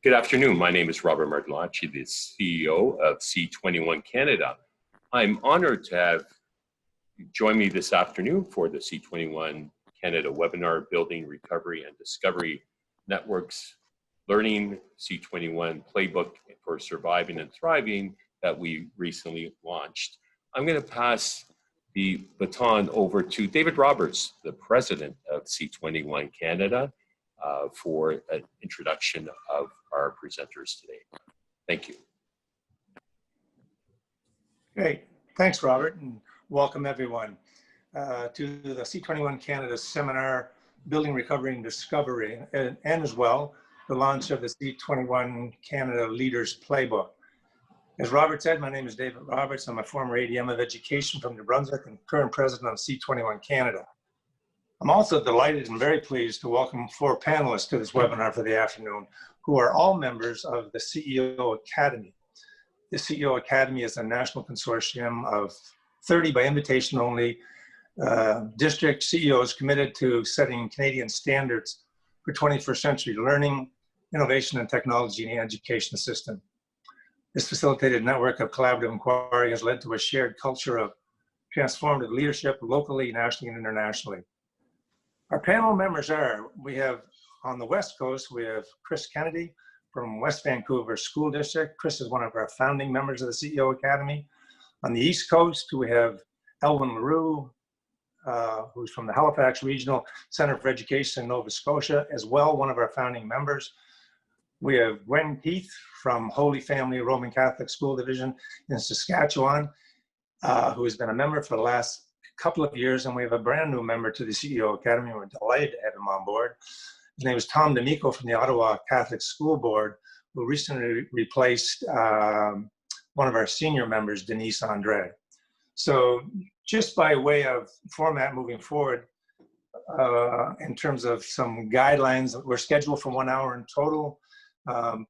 Good afternoon. My name is Robert Martelacci, the CEO of C21 Canada. I'm honored to have you join me this afternoon for the C21 Canada webinar, Building Recovery and Discovery Networks, Learning C21 Playbook for Surviving and Thriving that we recently launched. I'm going to pass the baton over to David Roberts, the president of C21 Canada, for an introduction of our presenters today. Thank you. Great. Thanks, Robert, and welcome everyone to the C21 Canada seminar, Building Recovery and Discovery, and as well, the launch of the C21 Canada Leaders Playbook. As Robert said, my name is David Roberts. I'm a former ADM of Education from New Brunswick and current president of C21 Canada. I'm also delighted and very pleased to welcome 4 panelists to this webinar for the afternoon, who are all members of the CEO Academy. The CEO Academy is a national consortium of 30 by invitation only district CEOs committed to setting Canadian standards for 21st century learning, innovation, and technology in the education system. This facilitated network of collaborative inquiry has led to a shared culture of transformative leadership locally, nationally, and internationally. Our panel members are, we have on the West Coast, we have Chris Kennedy from West Vancouver School District. Chris is one of our founding members of the CEO Academy. On the East Coast, we have Elwyn LaRue, who's from the Halifax Regional Center for Education in Nova Scotia, as well, one of our founding members. We have Gwen Keith from Holy Family Roman Catholic School Division in Saskatchewan, who has been a member for the last couple of years, and we have a brand new member to the CEO Academy. We're delighted to have him on board. His name is Tom D'Amico from the Ottawa Catholic School Board, who recently replaced one of our senior members, Denise Andre. So just by way of format moving forward, in terms of some guidelines, we're scheduled for 1 hour in total.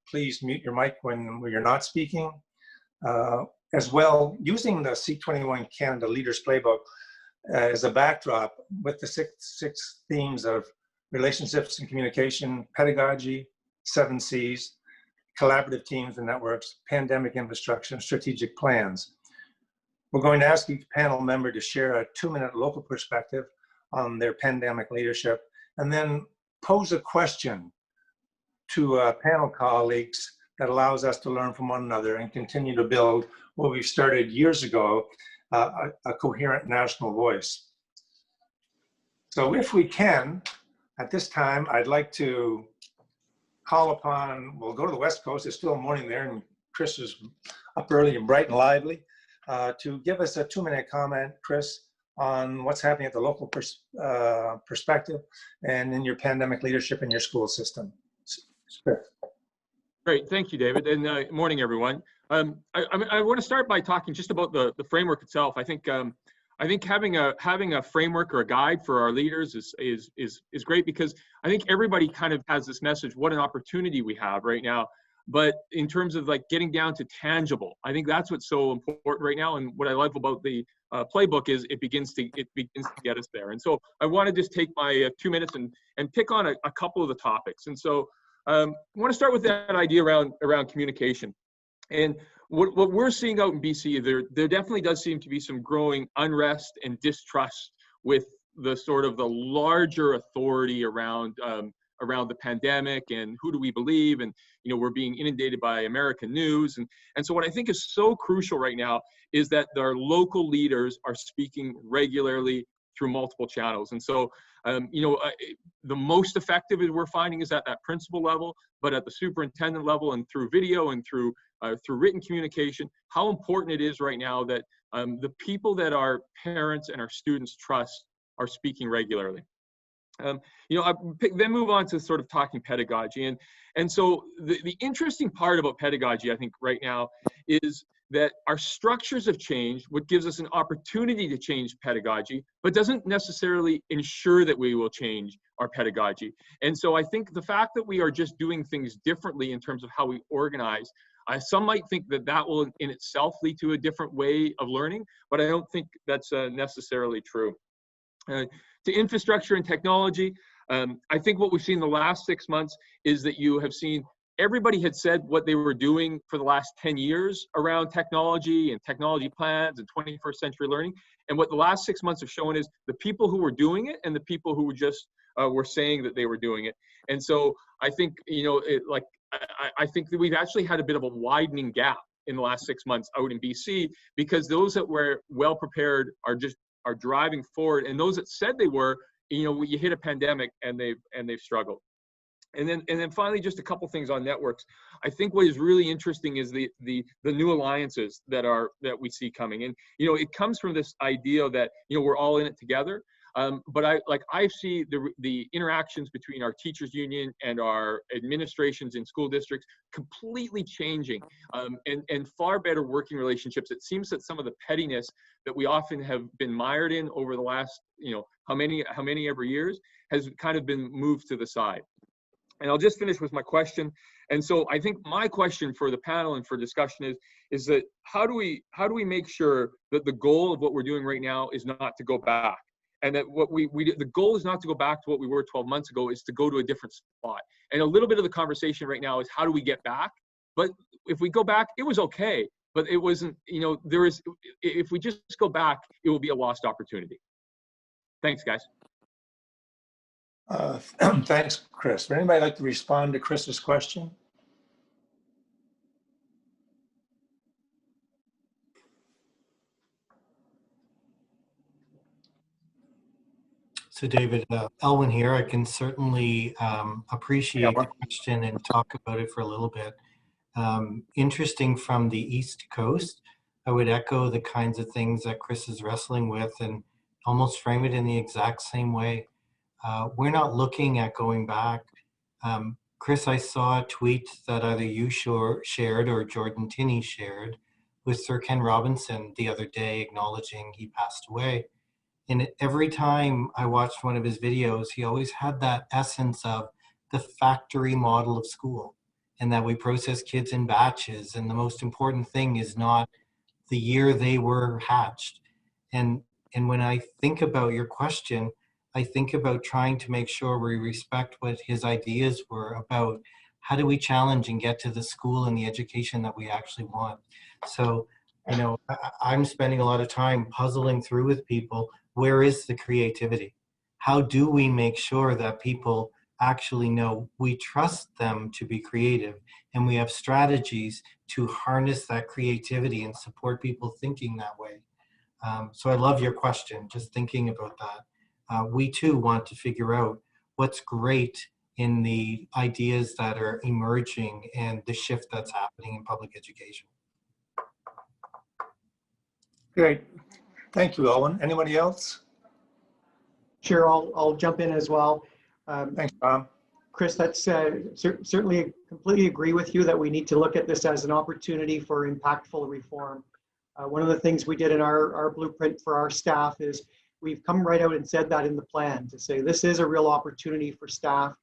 Please mute your mic when you're not speaking. As well, using the C21 Canada Leaders Playbook as a backdrop with the six themes of relationships and communication, pedagogy, 7 C's, collaborative teams and networks, pandemic infrastructure, and strategic plans. We're going to ask each panel member to share a 2-minute local perspective on their pandemic leadership, and then pose a question to panel colleagues that allows us to learn from one another and continue to build what we've started years ago, a coherent national voice. So if we can, at this time, I'd like to call upon, we'll go to the West Coast, it's still morning there, and Chris is up early and bright and lively, to give us a 2-minute comment, Chris, on what's happening at the local perspective and in your pandemic leadership in your school system. Chris. Great, thank you, David, and morning, everyone. I want to start by talking just about the framework itself. I think having a framework or a guide for our leaders is great, because I think everybody kind of has this message, what an opportunity we have right now. But in terms of like getting down to tangible, I think that's what's so important right now. And what I love about the playbook is it begins to get us there. And so I want to just take my 2 minutes and pick on a couple of the topics. And so I want to start with that idea around communication. And what we're seeing out in BC, there definitely does seem to be some growing unrest and distrust with the sort of the larger authority around the pandemic and who do we believe, and we're being inundated by American news, and so what I think is so crucial right now is that our local leaders are speaking regularly through multiple channels. And so the most effective we're finding is at that principal level, but at the superintendent level and through video and through written communication, how important it is right now that the people that our parents and our students trust are speaking regularly. Then move on to sort of talking pedagogy. And so the interesting part about pedagogy, I think right now, is that our structures have changed, what gives us an opportunity to change pedagogy, but doesn't necessarily ensure that we will change our pedagogy. And so I think the fact that we are just doing things differently in terms of how we organize, some might think that will in itself lead to a different way of learning, but I don't think that's necessarily true. To infrastructure and technology, I think what we've seen the last 6 months is that you have seen everybody had said what they were doing for the last 10 years around technology and technology plans and 21st century learning. And what the last 6 months have shown is the people who were doing it and the people who were just were saying that they were doing it. And so I think, I think that we've actually had a bit of a widening gap in the last 6 months out in BC, because those that were well prepared are driving forward, and those that said they were, you hit a pandemic and they've struggled. And then finally, just a couple things on networks. I think what is really interesting is the new alliances that we see coming. And it comes from this idea that we're all in it together. But I see the interactions between our teachers union and our administrations in school districts completely changing, and far better working relationships. It seems that some of the pettiness that we often have been mired in over the last how many ever years has kind of been moved to the side. And I'll just finish with my question. And so I think my question for the panel and for discussion is that how do we make sure that the goal of what we're doing right now is not to go back? And that what the goal is not to go back to what we were 12 months ago, is to go to a different spot. And a little bit of the conversation right now is how do we get back? But if we go back, it was okay, but it wasn't, if we just go back, it will be a lost opportunity. Thanks, guys. Thanks, Chris. Would anybody like to respond to Chris's question? So David, Elwin here. I can certainly appreciate the question and talk about it for a little bit. Interesting from the East Coast, I would echo the kinds of things that Chris is wrestling with and almost frame it in the exact same way. We're not looking at going back. Chris, I saw a tweet that either you shared or Jordan Tinney shared with Sir Ken Robinson the other day acknowledging he passed away. And every time I watched one of his videos, he always had that essence of the factory model of school, and that we process kids in batches. And the most important thing is not the year they were hatched. And when I think about your question, I think about trying to make sure we respect what his ideas were about how do we challenge and get to the school and the education that we actually want. So, I'm spending a lot of time puzzling through with people, where is the creativity? How do we make sure that people actually know we trust them to be creative, and we have strategies to harness that creativity and support people thinking that way? So I love your question, just thinking about that. We too want to figure out what's great in the ideas that are emerging and the shift that's happening in public education. Great. Thank you, Owen. Anybody else? Sure, I'll jump in as well. Thanks, Tom. Chris, that's certainly completely agree with you that we need to look at this as an opportunity for impactful reform. One of the things we did in our blueprint for our staff is we've come right out and said that in the plan, to say this is a real opportunity for staff,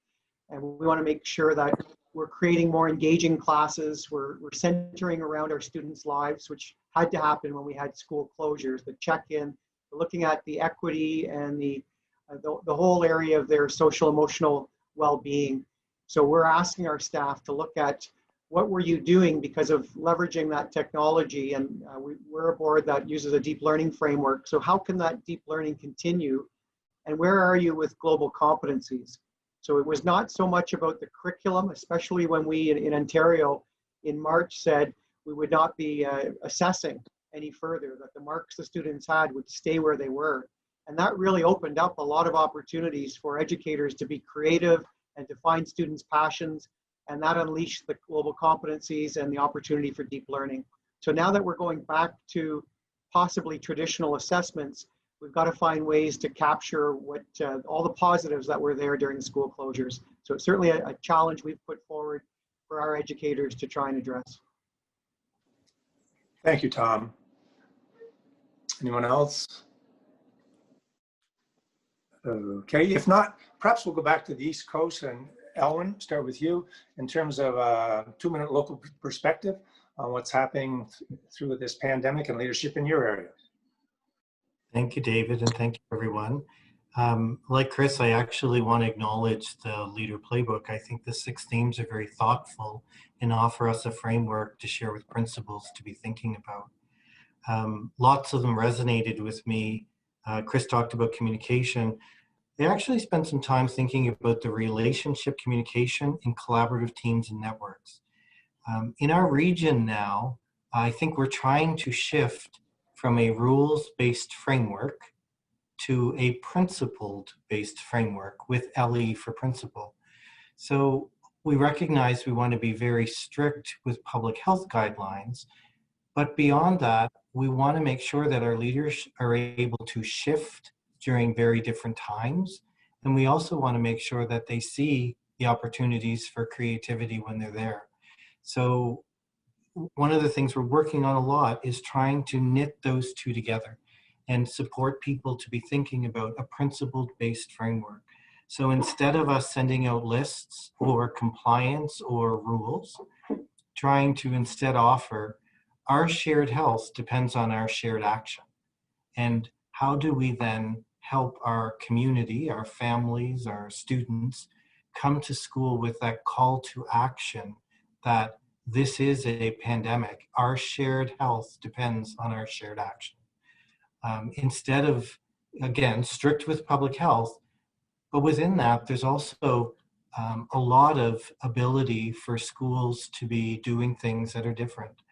and we want to make sure that we're creating more engaging classes. We're centering around our students' lives, which had to happen when we had school closures. The check-in, looking at the equity and the whole area of their social emotional well-being. So we're asking our staff to look at what were you doing because of leveraging that technology, and we're a board that uses a deep learning framework. So how can that deep learning continue, and where are you with global competencies? So it was not so much about the curriculum, especially when we in Ontario in March said we would not be assessing any further, that the marks the students had would stay where they were. And that really opened up a lot of opportunities for educators to be creative and to find students' passions, and that unleashed the global competencies and the opportunity for deep learning. So now that we're going back to possibly traditional assessments, we've got to find ways to capture what all the positives that were there during the school closures. So it's certainly a challenge we've put forward for our educators to try and address. Thank you, Tom. Anyone else? Okay, if not, perhaps we'll go back to the East Coast, and Elwin, start with you in terms of a 2-minute local perspective on what's happening through this pandemic and leadership in your area. Thank you, David, and thank you, everyone. Like Chris, I actually want to acknowledge the Leader Playbook. I think the 6 themes are very thoughtful and offer us a framework to share with principals to be thinking about. Lots of them resonated with me. Chris talked about communication. They actually spent some time thinking about the relationship communication in collaborative teams and networks. In our region now, I think we're trying to shift from a rules-based framework to a principled-based framework with LE for principle. So we recognize we want to be very strict with public health guidelines, but beyond that, we want to make sure that our leaders are able to shift during very different times. And we also want to make sure that they see the opportunities for creativity when they're there. So one of the things we're working on a lot is trying to knit those two together and support people to be thinking about a principle-based framework. So instead of us sending out lists or compliance or rules, trying to instead offer our shared health depends on our shared action. And how do we then help our community, our families, our students come to school with that call to action that this is a pandemic. Our shared health depends on our shared action. Instead of, again, strict with public health, but within that, there's also a lot of ability for schools to be doing things that are different.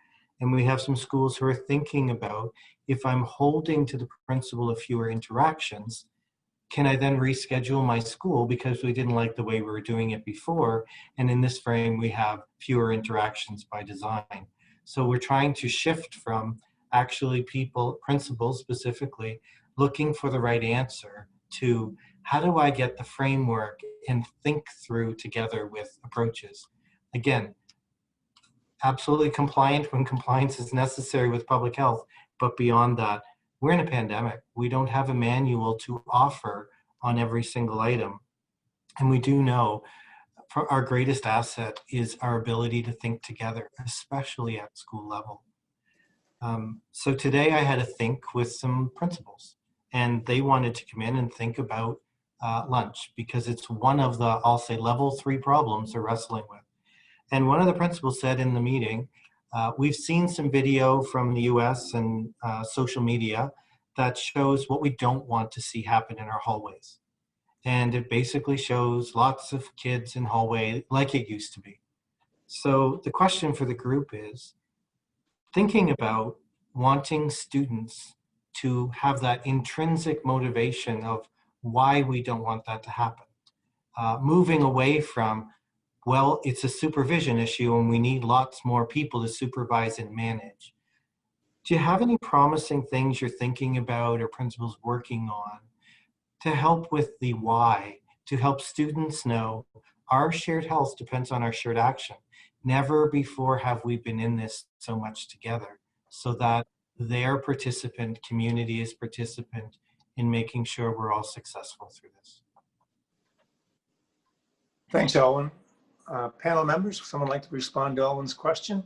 And we have some schools who are thinking about, if I'm holding to the principle of fewer interactions, can I then reschedule my school because we didn't like the way we were doing it before? And in this frame, we have fewer interactions by design. So we're trying to shift from actually principals specifically, looking for the right answer to how do I get the framework and think through together with approaches. Again, absolutely compliant when compliance is necessary with public health, but beyond that, we're in a pandemic. We don't have a manual to offer on every single item. And we do know our greatest asset is our ability to think together, especially at school level. So today I had a think with some principals, and they wanted to come in and think about lunch because it's one of the, I'll say, level 3 problems they're wrestling with. And one of the principals said in the meeting, we've seen some video from the US and social media that shows what we don't want to see happen in our hallways. And it basically shows lots of kids in hallway like it used to be. So the question for the group is thinking about wanting students to have that intrinsic motivation of why we don't want that to happen. Moving away from, well, it's a supervision issue and we need lots more people to supervise and manage. Do you have any promising things you're thinking about or principals working on to help with the why, to help students know our shared health depends on our shared action? Never before have we been in this so much together, so that their participant, community is participant in making sure we're all successful through this. Thanks, Elwin. Panel members, would someone like to respond to Elwin's question?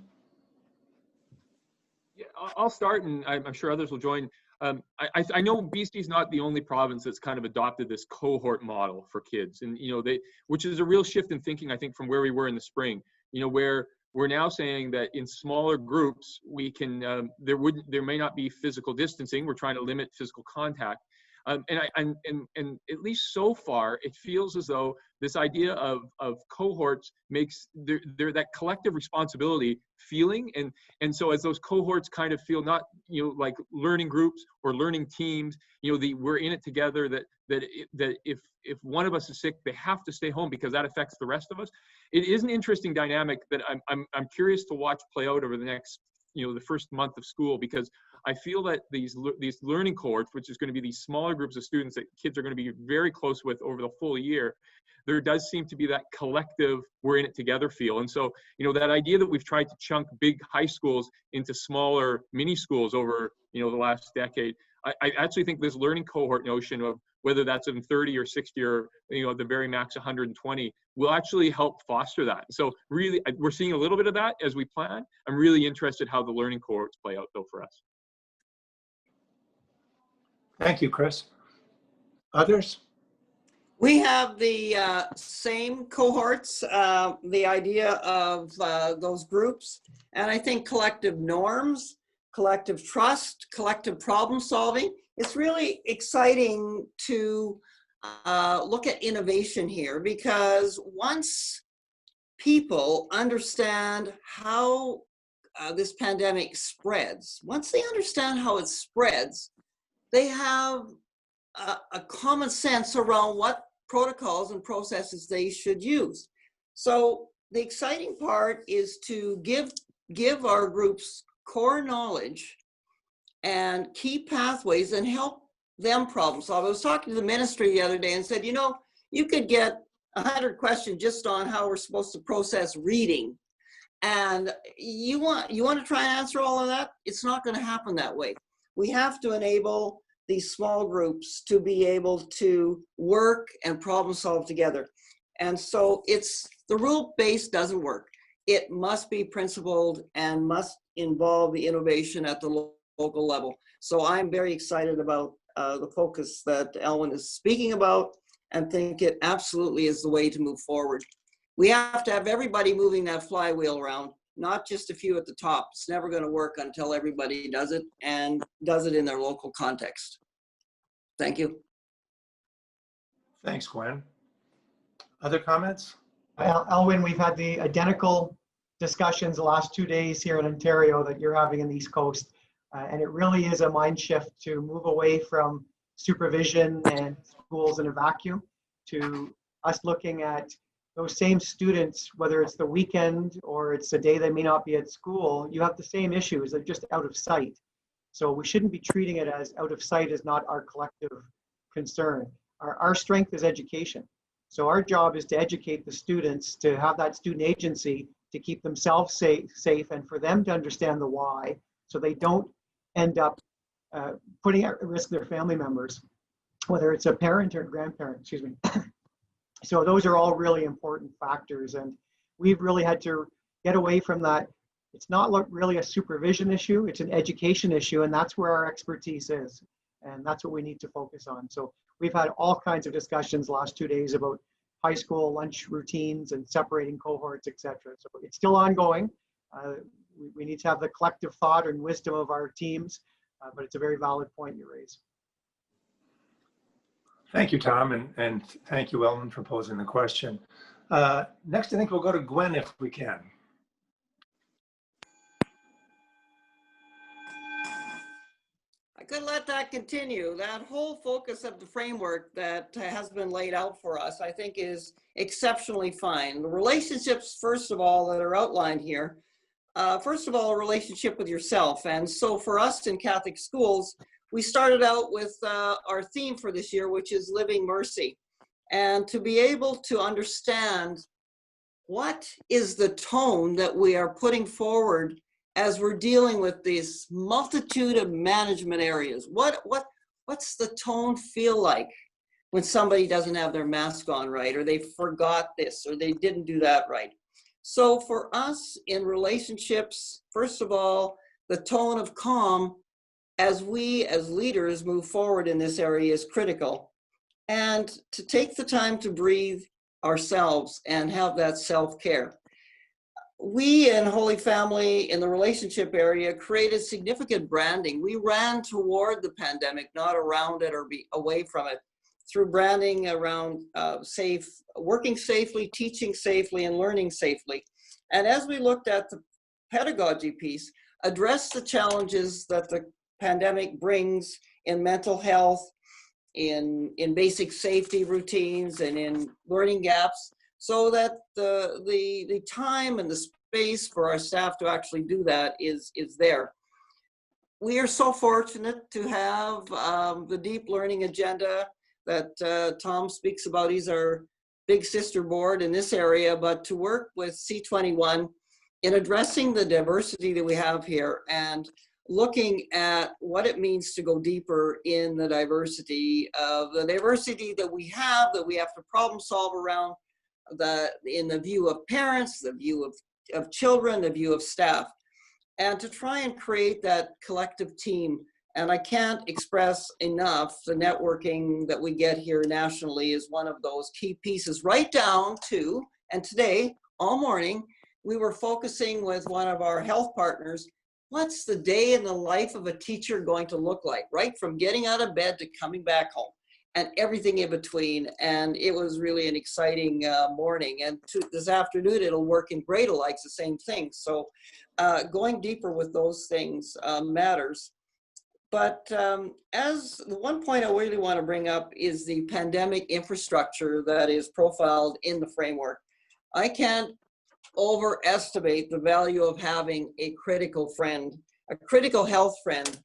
Yeah, I'll start, and I'm sure others will join. I know BC is not the only province that's kind of adopted this cohort model for kids, and which is a real shift in thinking, I think, from where we were in the spring. Where we're now saying that in smaller groups we can there may not be physical distancing. We're trying to limit physical contact, and at least so far it feels as though this idea of cohorts makes there that collective responsibility feeling, and so as those cohorts kind of feel not like learning groups or learning teams, we're in it together, that if one of us is sick, they have to stay home because that affects the rest of us. It is an interesting dynamic that I'm curious to watch play out over the next the first month of school, because I feel that these learning cohorts, which is going to be these smaller groups of students that kids are going to be very close with over the full year, there does seem to be that collective, we're in it together feel. And so, that idea that we've tried to chunk big high schools into smaller mini schools over, the last decade, I actually think this learning cohort notion of whether that's in 30 or 60 or, the very max 120 will actually help foster that. So really, we're seeing a little bit of that as we plan. I'm really interested how the learning cohorts play out though for us. Thank you, Chris. Others? We have the same cohorts, the idea of those groups, and I think collective norms, collective trust, collective problem solving. It's really exciting to look at innovation here, because once people understand how this pandemic spreads, once they understand how it spreads, they have a common sense around what protocols and processes they should use. So the exciting part is to give our groups core knowledge and key pathways and help them problem solve. I was talking to the ministry the other day and said, you know, you could get 100 questions just on how we're supposed to process reading. And you want to try and answer all of that? It's not going to happen that way. We have to enable these small groups to be able to work and problem solve together. And so the rule-based doesn't work. It must be principled and must involve the innovation at the local level. So I'm very excited about the focus that Elwin is speaking about, and think it absolutely is the way to move forward. We have to have everybody moving that flywheel around, not just a few at the top. It's never going to work until everybody does it, and does it in their local context. Thank you. Thanks, Gwen. Other comments? Elwin, we've had the identical discussions the last 2 days here in Ontario that you're having in the East Coast. And it really is a mind shift to move away from supervision and schools in a vacuum to us looking at those same students, whether it's the weekend or it's a day they may not be at school. You have the same issues, they're just out of sight. So we shouldn't be treating it as out of sight is not our collective concern. Our strength is education. So our job is to educate the students, to have that student agency, to keep themselves safe and for them to understand the why, so they don't end up putting at risk their family members, whether it's a parent or a grandparent, excuse me. So those are all really important factors, and we've really had to get away from that. It's not really a supervision issue, it's an education issue, and that's where our expertise is, and that's what we need to focus on. So we've had all kinds of discussions the last 2 days about high school lunch routines and separating cohorts, etc. So it's still ongoing. We need to have the collective thought and wisdom of our teams, but it's a very valid point you raise. Thank you, Tom, and thank you, Ellen, for posing the question. Next, I think we'll go to Gwen if we can. I could let that continue. That whole focus of the framework that has been laid out for us, I think, is exceptionally fine. The relationships, first of all, that are outlined here, first of all, a relationship with yourself. And so for us in Catholic schools, we started out with our theme for this year, which is Living Mercy. And to be able to understand what is the tone that we are putting forward as we're dealing with this multitude of management areas. What's the tone feel like when somebody doesn't have their mask on right, or they forgot this, or they didn't do that right? So for us in relationships, first of all, the tone of calm as we as leaders move forward in this area is critical. And to take the time to breathe ourselves and have that self-care. We in Holy Family in the relationship area created significant branding. We ran toward the pandemic, not around it or be away from it, through branding around working safely, teaching safely, and learning safely. And as we looked at the pedagogy piece, address the challenges that the pandemic brings in mental health, in basic safety routines, and in learning gaps, so that the time and the space for our staff to actually do that is there. We are so fortunate to have the deep learning agenda that Tom speaks about. He's our big sister board in this area, but to work with C21 in addressing the diversity that we have here and looking at what it means to go deeper in the diversity that we have to problem solve around, in the view of parents, the view of children, the view of staff, and to try and create that collective team And I can't express enough the networking that we get here nationally is one of those key pieces, right down to, and today, all morning, we were focusing with one of our health partners, what's the day in the life of a teacher going to look like, right? From getting out of bed to coming back home and everything in between. And it was really an exciting morning. And this afternoon, it'll work in grade alikes, the same thing. So going deeper with those things matters. But as the one point I really want to bring up is the pandemic infrastructure that is profiled in the framework. I can't overestimate the value of having a critical friend, a critical health friend.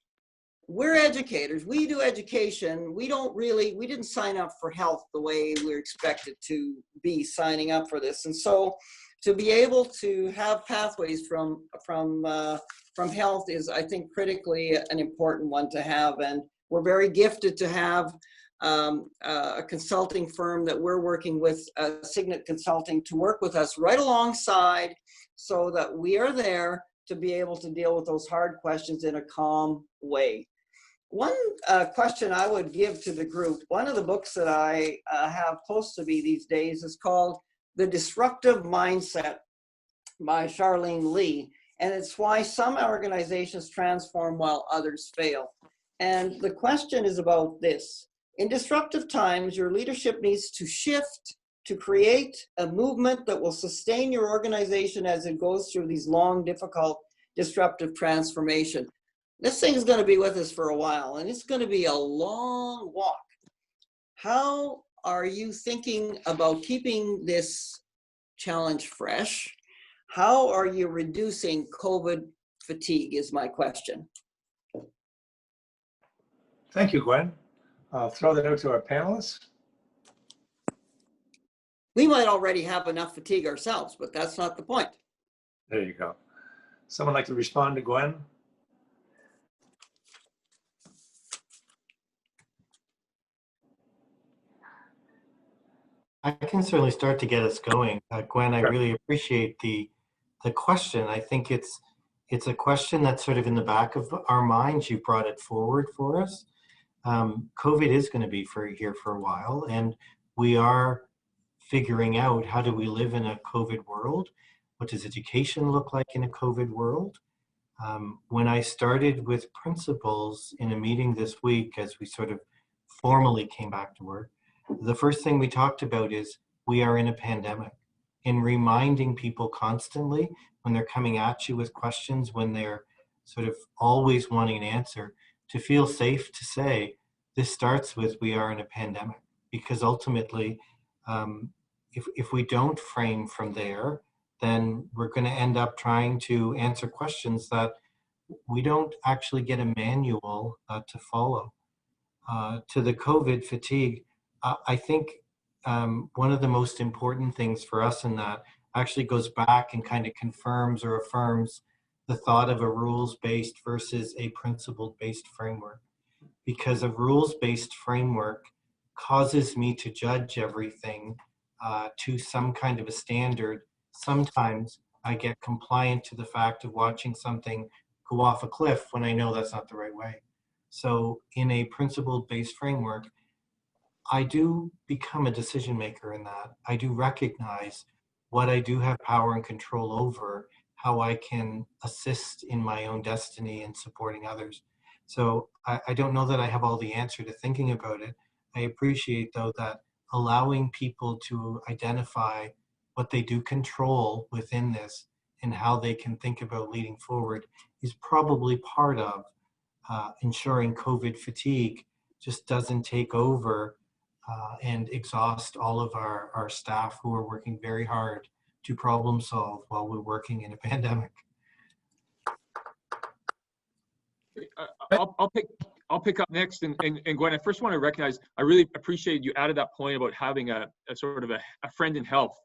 We're educators, we do education. We didn't sign up for health the way we're expected to be signing up for this. And so to be able to have pathways from health is, I think, critically an important one to have. And we're very gifted to have a consulting firm that we're working with, Signet Consulting, to work with us right alongside so that we are there to be able to deal with those hard questions in a calm way. One question I would give to the group, one of the books that I have close to me these days is called The Disruptive Mindset by Charlene Lee. And it's why some organizations transform while others fail. And the question is about this. In disruptive times, your leadership needs to shift to create a movement that will sustain your organization as it goes through these long, difficult, disruptive transformation. This thing is going to be with us for a while, and it's going to be a long walk. How are you thinking about keeping this challenge fresh? How are you reducing COVID fatigue is my question. Thank you, Gwen. I'll throw that out to our panelists. We might already have enough fatigue ourselves, but that's not the point. There you go. Someone like to respond to Gwen? I can certainly start to get us going. Gwen, I really appreciate the question. I think it's a question that's sort of in the back of our minds. You brought it forward for us. COVID is going to be here for a while, and we are figuring out how do we live in a COVID world? What does education look like in a COVID world? When I started with principals in a meeting this week, as we sort of formally came back to work, the first thing we talked about is we are in a pandemic, and reminding people constantly when they're coming at you with questions, when they're sort of always wanting an answer, to feel safe to say, this starts with we are in a pandemic. Because ultimately, if we don't frame from there, then we're going to end up trying to answer questions that we don't actually get a manual to follow. To the COVID fatigue, I think one of the most important things for us in that actually goes back and kind of confirms or affirms the thought of a rules-based versus a principle-based framework. Because a rules-based framework causes me to judge everything to some kind of a standard. Sometimes I get compliant to the fact of watching something go off a cliff when I know that's not the right way. So in a principle-based framework, I do become a decision maker in that. I do recognize what I do have power and control over, how I can assist in my own destiny and supporting others. So I don't know that I have all the answer to thinking about it. I appreciate, though, that allowing people to identify what they do control within this and how they can think about leading forward is probably part of ensuring COVID fatigue just doesn't take over and exhaust all of our staff who are working very hard to problem solve while we're working in a pandemic. I'll pick up next, and Gwen, I first want to recognize, I really appreciate you added that point about having a sort of a friend in health,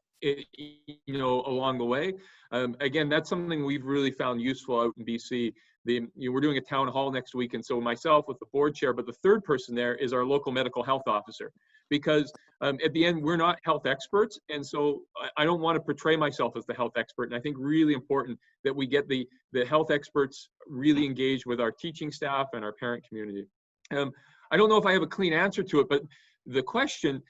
along the way. Again, that's something we've really found useful out in BC. We're doing a town hall next week, and so myself with the board chair, but the third person there is our local medical health officer. because at the end, we're not health experts. And so I don't want to portray myself as the health expert. And I think really important that we get the health experts really engaged with our teaching staff and our parent community. I don't know if I have a clean answer to it, but the question,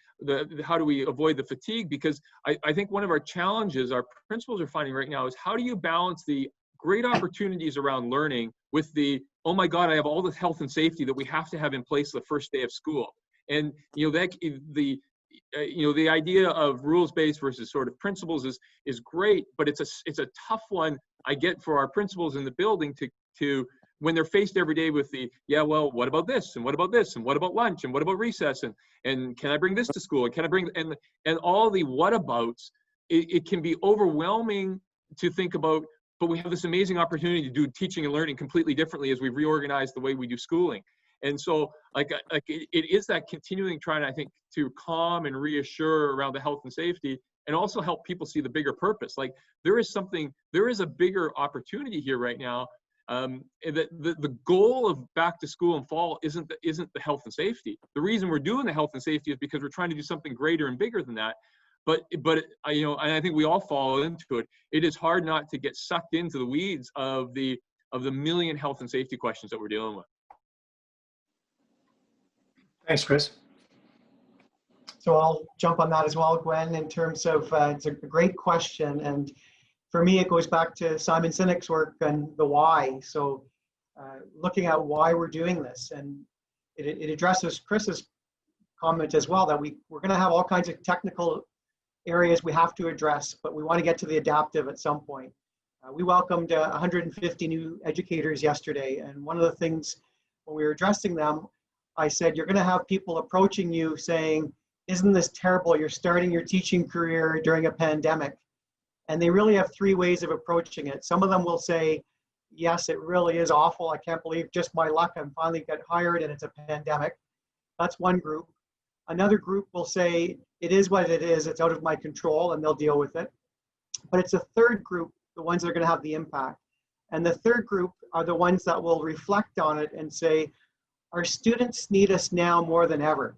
how do we avoid the fatigue? Because I think one of our challenges our principals are finding right now is how do you balance the great opportunities around learning with the, oh my God, I have all this health and safety that we have to have in place the first day of school. And the idea of rules-based versus sort of principles is great, but it's a tough one I get for our principals in the building to when they're faced every day with the, yeah, well, what about this? And what about this? And what about lunch? And what about recess? And can I bring this to school? And can I bring, and all the whatabouts, it can be overwhelming to think about, but we have this amazing opportunity to do teaching and learning completely differently as we reorganize the way we do schooling. And so it is that continuing trying, I think, to calm and reassure around the health and safety, and also help people see the bigger purpose. Like there is a bigger opportunity here right now. The goal of back to school in fall isn't the health and safety. The reason we're doing the health and safety is because we're trying to do something greater and bigger than that. But and I think we all fall into it. It is hard not to get sucked into the weeds of the million health and safety questions that we're dealing with. Thanks, Chris. So I'll jump on that as well, Gwen, in terms of, it's a great question. And for me, it goes back to Simon Sinek's work and the why. So looking at why we're doing this, and it addresses Chris's comment as well, that we're going to have all kinds of technical areas we have to address, but we want to get to the adaptive at some point. We welcomed 150 new educators yesterday, and one of the things when we were addressing them, I said, you're going to have people approaching you saying, isn't this terrible? You're starting your teaching career during a pandemic. And they really have three ways of approaching it. Some of them will say, yes, it really is awful. I can't believe just my luck. I'm finally got hired and it's a pandemic. That's one group. Another group will say, it is what it is. It's out of my control, and they'll deal with it. But it's a third group, the ones that are going to have the impact. And the third group are the ones that will reflect on it and say, our students need us now more than ever.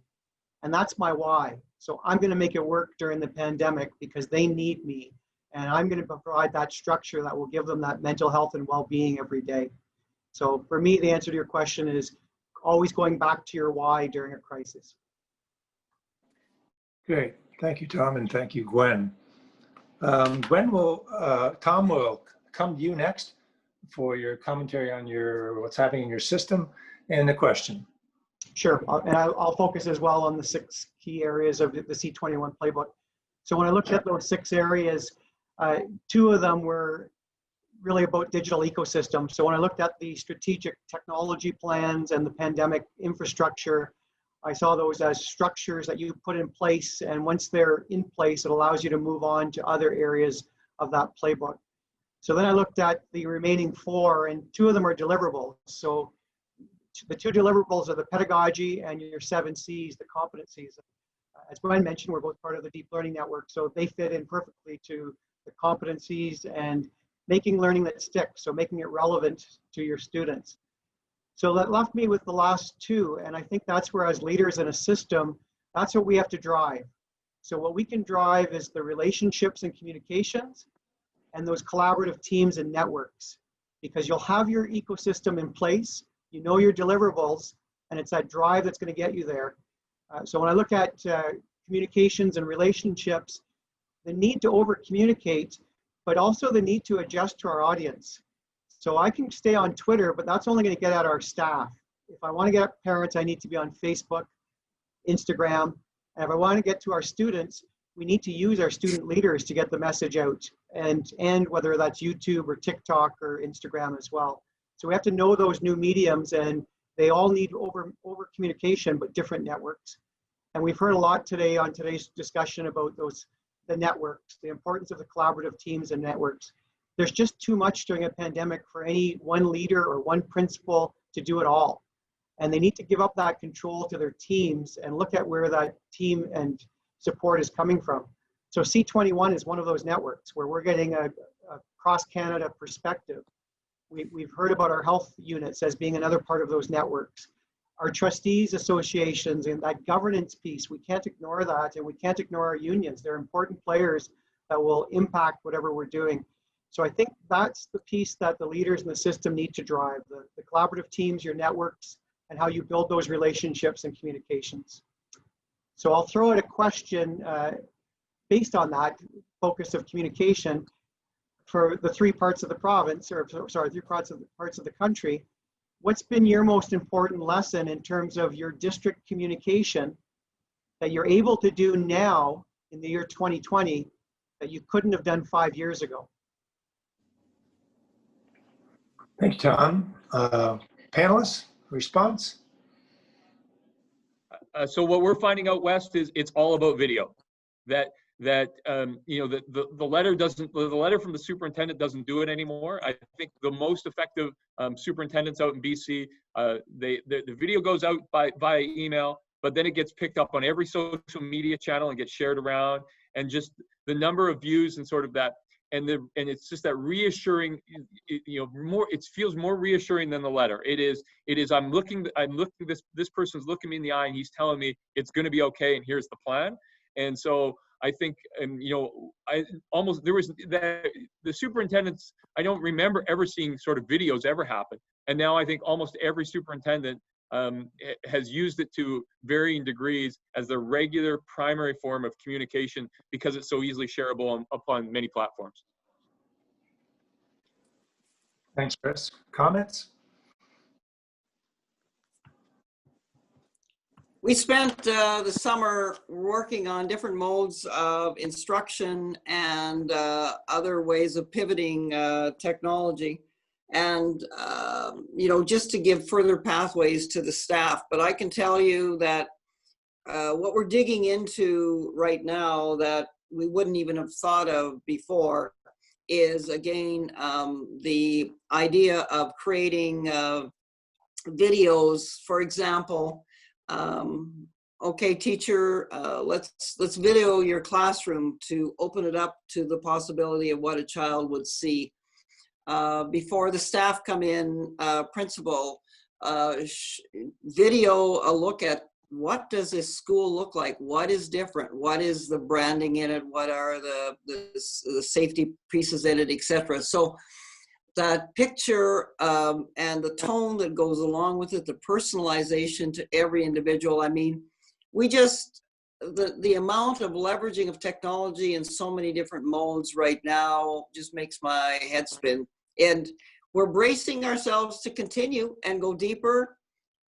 And that's my why. So I'm going to make it work during the pandemic because they need me. And I'm going to provide that structure that will give them that mental health and well-being every day. So for me, the answer to your question is always going back to your why during a crisis. Great. Thank you, Tom, and thank you, Gwen. Tom will come to you next for your commentary on what's happening in your system and the question. Sure, and I'll focus as well on the 6 key areas of the C21 Playbook. So when I looked at those 6 areas, 2 of them were really about digital ecosystem. So when I looked at the strategic technology plans and the pandemic infrastructure, I saw those as structures that you put in place, and once they're in place, it allows you to move on to other areas of that playbook. So then I looked at the remaining 4, and 2 of them are deliverables. So the 2 deliverables are the pedagogy and your 7 C's, the competencies. As Gwen mentioned, we're both part of the Deep Learning Network, so they fit in perfectly to the competencies and making learning that sticks, so making it relevant to your students. So that left me with the last 2, and I think that's where, as leaders in a system, that's what we have to drive. So what we can drive is the relationships and communications and those collaborative teams and networks, because you'll have your ecosystem in place, you know your deliverables, and it's that drive that's going to get you there. So when I look at communications and relationships, the need to over-communicate, but also the need to adjust to our audience. So I can stay on Twitter, but that's only going to get at our staff. If I want to get at parents, I need to be on Facebook, Instagram. And if I want to get to our students, we need to use our student leaders to get the message out, and whether that's YouTube or TikTok or Instagram as well. So we have to know those new mediums, and they all need over communication, but different networks. And we've heard a lot today on today's discussion about the networks, the importance of the collaborative teams and networks. There's just too much during a pandemic for any one leader or one principal to do it all. And they need to give up that control to their teams and look at where that team and support is coming from. So C21 is one of those networks where we're getting a cross-Canada perspective. We've heard about our health units as being another part of those networks. our trustees associations and that governance piece, we can't ignore that, and we can't ignore our unions. They're important players that will impact whatever we're doing. So I think that's the piece that the leaders in the system need to drive, the collaborative teams, your networks, and how you build those relationships and communications. So I'll throw out a question based on that focus of communication for the three parts of the province, or sorry, three parts of the country. What's been your most important lesson in terms of your district communication that you're able to do now in the year 2020 that you couldn't have done 5 years ago? Thank you, Tom. Panelists, response? So what we're finding out west is it's all about video. You know, the letter from the superintendent doesn't do it anymore. I think the most effective superintendents out in BC, the video goes out via email, but then it gets picked up on every social media channel and gets shared around, and just the number of views and sort of that, and it's just that reassuring, you know, it feels more reassuring than the letter. It is I'm looking, this person's looking me in the eye and he's telling me it's going to be okay and here's the plan. And so I think, you know, the superintendents, I don't remember ever seeing sort of videos ever happen. And now I think almost every superintendent has used it to varying degrees as the regular primary form of communication because it's so easily shareable upon many platforms. Thanks, Chris. Comments? We spent the summer working on different modes of instruction and other ways of pivoting technology, and you know, just to give further pathways to the staff. But I can tell you that what we're digging into right now that we wouldn't even have thought of before is, again, the idea of creating videos. For example, okay, teacher, let's video your classroom to open it up to the possibility of what a child would see. Before the staff come in, principal, video a look at what does this school look like? What is different? What is the branding in it? What are the safety pieces in it, etc. So that picture and the tone that goes along with it, the personalization to every individual. I mean, we just, the amount of leveraging of technology in so many different modes right now just makes my head spin. And we're bracing ourselves to continue and go deeper,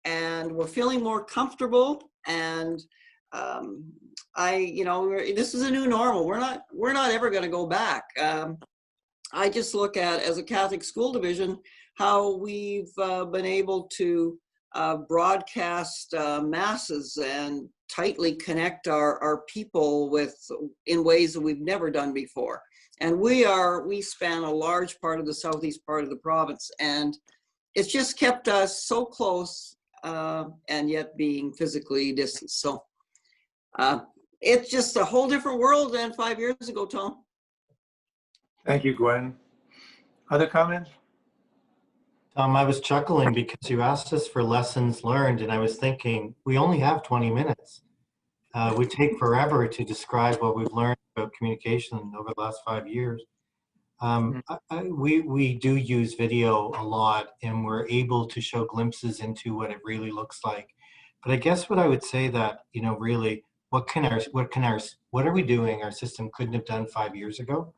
and we're feeling more comfortable. And you know, this is a new normal. We're not ever going to go back. I just look at, as a Catholic school division, how we've been able to broadcast masses and tightly connect our people in ways that we've never done before. And we span a large part of the southeast part of the province, and it's just kept us so close and yet being physically distant. So it's just a whole different world than 5 years ago, Tom. Thank you, Gwen. Other comments? Tom, I was chuckling because you asked us for lessons learned, and I was thinking, we only have 20 minutes. We take forever to describe what we've learned about communication over the last 5 years. We do use video a lot, and we're able to show glimpses into what it really looks like. But I guess what I would say that, you know, really, what are we doing our system couldn't have done 5 years ago?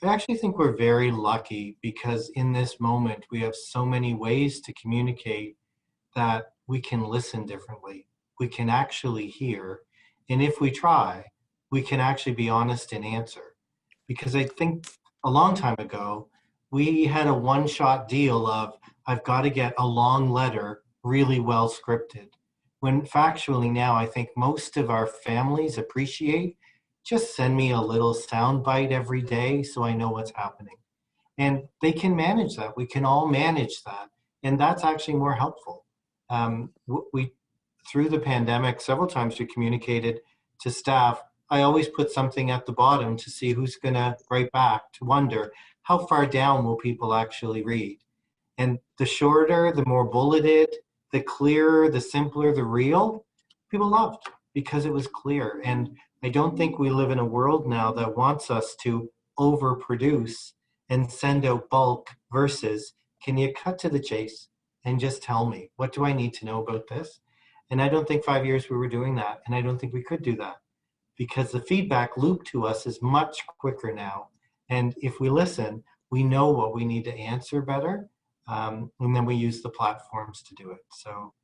I actually think we're very lucky because in this moment, we have so many ways to communicate that we can listen differently. We can actually hear. And if we try, we can actually be honest and answer. Because I think a long time ago, we had a one-shot deal of, I've got to get a long letter really well scripted. When factually now, I think most of our families appreciate, just send me a little sound bite every day so I know what's happening. And they can manage that. We can all manage that. And that's actually more helpful. Through the pandemic, several times we communicated to staff. I always put something at the bottom to see who's going to write back, to wonder how far down will people actually read. And the shorter, the more bulleted the clearer, the simpler, the real, people loved because it was clear. And I don't think we live in a world now that wants us to overproduce and send out bulk versus, can you cut to the chase and just tell me, what do I need to know about this? And I don't think 5 years we were doing that. And I don't think we could do that because the feedback loop to us is much quicker now. And if we listen, we know what we need to answer better. And then we use the platforms to do it. So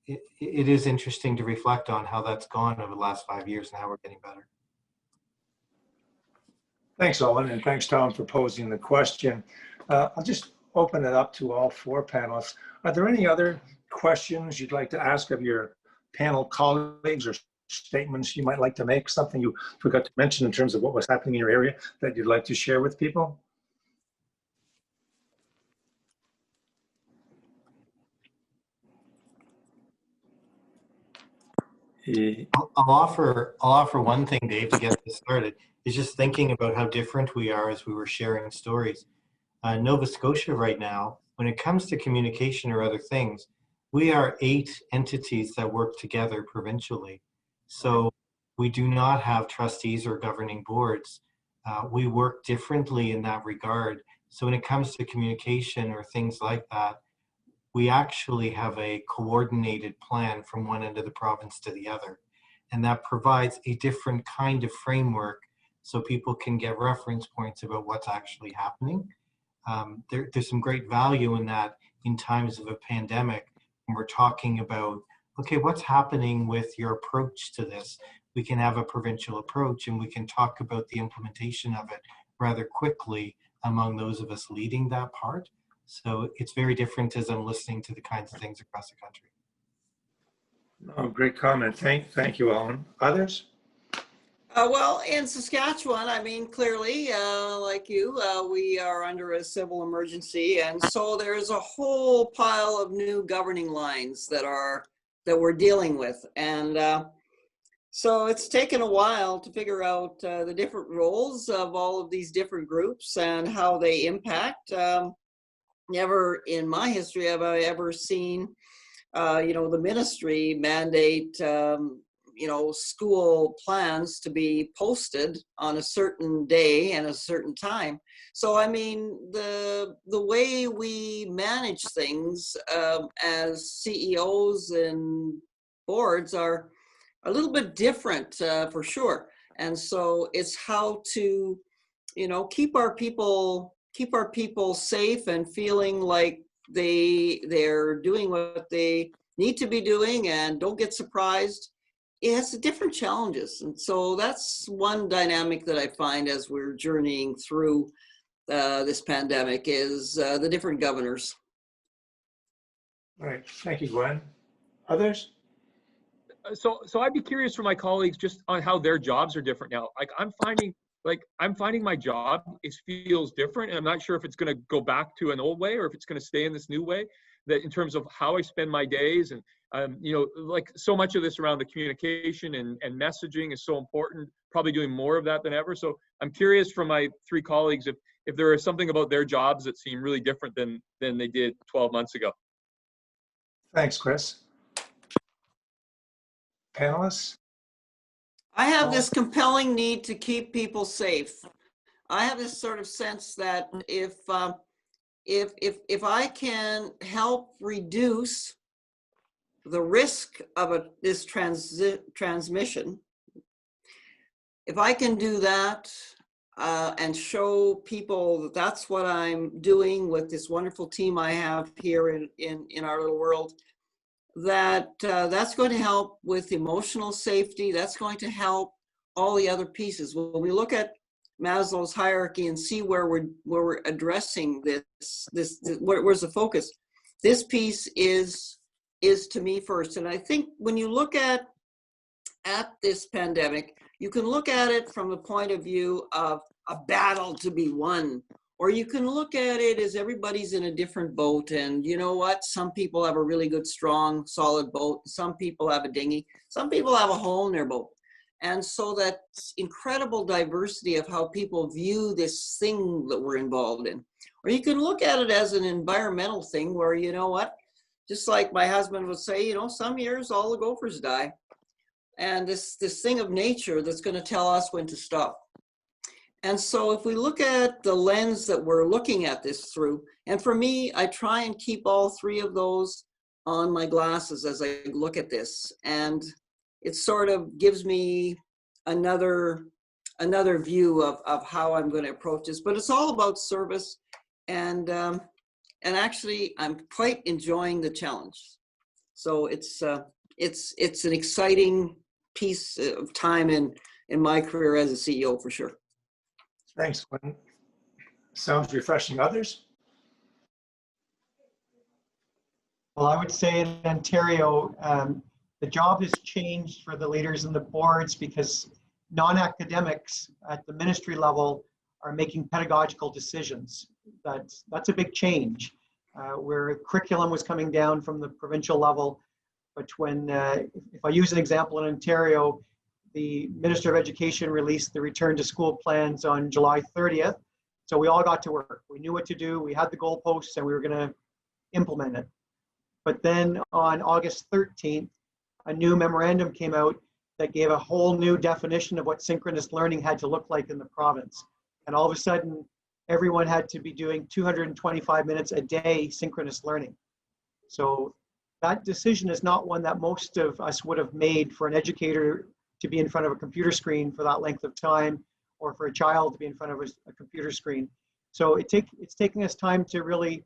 it is interesting to reflect on how that's gone over the last 5 years and how we're getting better. Thanks, Owen, and thanks, Tom, for posing the question. I'll just open it up to all four panelists. Are there any other questions you'd like to ask of your panel colleagues or statements you might like to make? Something you forgot to mention in terms of what was happening in your area that you'd like to share with people? I'll offer one thing, Dave, to get this started. Is just thinking about how different we are as we were sharing stories. Nova Scotia right now, when it comes to communication or other things, we are 8 entities that work together provincially. So we do not have trustees or governing boards. We work differently in that regard. So when it comes to communication or things like that, we actually have a coordinated plan from one end of the province to the other. And that provides a different kind of framework so people can get reference points about what's actually happening. There's some great value in that in times of a pandemic when we're talking about, okay, what's happening with your approach to this? We can have a provincial approach and we can talk about the implementation of it rather quickly among those of us leading that part. So it's very different as I'm listening to the kinds of things across the country. Oh, great comment. Thank you, Ellen. Others? Well, in Saskatchewan, I mean, clearly, like you, we are under a civil emergency. And so there's a whole pile of new governing lines that we're dealing with. And so it's taken a while to figure out the different roles of all of these different groups and how they impact. Never in my history have I ever seen, the ministry mandate, school plans to be posted on a certain day and a certain time. So, I mean, the way we manage things as CEOs and boards are a little bit different for sure. And so it's how to, keep our people safe and feeling like they're doing what they need to be doing and don't get surprised. It has different challenges. And so that's one dynamic that I find as we're journeying through this pandemic is the different governors. All right, thank you, Gwen. Others? So I'd be curious for my colleagues just on how their jobs are different now. I'm finding my job feels different, and I'm not sure if it's going to go back to an old way or if it's going to stay in this new way. That in terms of how I spend my days, and so much of this around the communication and messaging is so important. Probably doing more of that than ever. So I'm curious from my 3 colleagues if there is something about their jobs that seem really different than they did 12 months ago. Thanks, Chris. Panelists? I have this compelling need to keep people safe. I have this sort of sense that if I can help reduce the risk of this transmission, if I can do that and show people that that's what I'm doing with this wonderful team I have here in our little world, that's going to help with emotional safety. That's going to help all the other pieces. When we look at Maslow's hierarchy and see where we're addressing this where's the focus? This piece is to me first. And I think when you look at this pandemic, you can look at it from the point of view of a battle to be won. Or you can look at it as everybody's in a different boat, and you know what? Some people have a really good, strong, solid boat. Some people have a dinghy. Some people have a hole in their boat. And so that incredible diversity of how people view this thing that we're involved in. Or you can look at it as an environmental thing where, you know what? just like my husband would say, you know, some years all the gophers die. And this thing of nature that's going to tell us when to stop. And so if we look at the lens that we're looking at this through, and for me, I try and keep all three of those on my glasses as I look at this. And it sort of gives me another view of how I'm going to approach this. But it's all about service. And actually, I'm quite enjoying the challenge. So it's an exciting piece of time in my career as a CEO, for sure. Thanks, Gwen. Sounds refreshing. Others? Well, I would say in Ontario, the job has changed for the leaders and the boards because non-academics at the ministry level are making pedagogical decisions. That's a big change. Where curriculum was coming down from the provincial level, but when, if I use an example in Ontario, the Minister of Education released the return to school plans on July 30th. So we all got to work. We knew what to do. We had the goalposts and we were going to implement it. But then on August 13th, a new memorandum came out that gave a whole new definition of what synchronous learning had to look like in the province. And all of a sudden, everyone had to be doing 225 minutes a day synchronous learning. So that decision is not one that most of us would have made for an educator to be in front of a computer screen for that length of time, or for a child to be in front of a computer screen. So it's taking us time to really